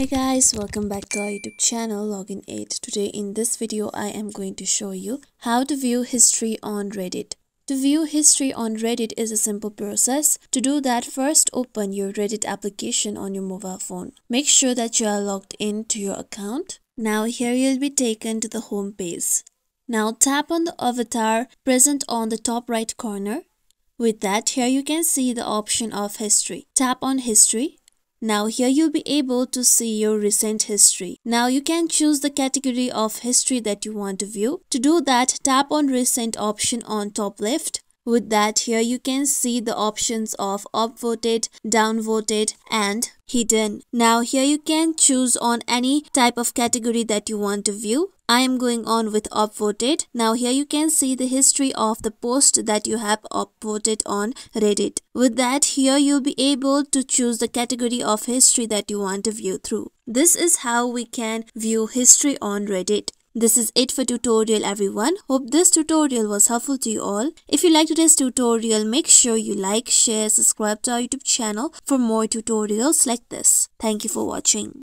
Hey guys, welcome back to our YouTube channel Login 8. Today in this video I am going to show you how to view history on Reddit. To view history on Reddit is a simple process. To do that, first open your Reddit application on your mobile phone. Make sure that you are logged in to your account. Now here you'll be taken to the home page. Now tap on the avatar present on the top right corner. With that, here you can see the option of history. Tap on history. Now here you'll be able to see your recent history. Now you can choose the category of history that you want to view. To do that, tap on recent option on top left. With that, here you can see the options of upvoted, downvoted and hidden. Now here you can choose on any type of category that you want to view. I am going on with upvoted. Now here you can see the history of the post that you have upvoted on Reddit. With that, here you'll be able to choose the category of history that you want to view through. This is how we can view history on Reddit. This is it for tutorial everyone. Hope this tutorial was helpful to you all. If you liked today's tutorial, make sure you like, share, subscribe to our YouTube channel for more tutorials like this. Thank you for watching.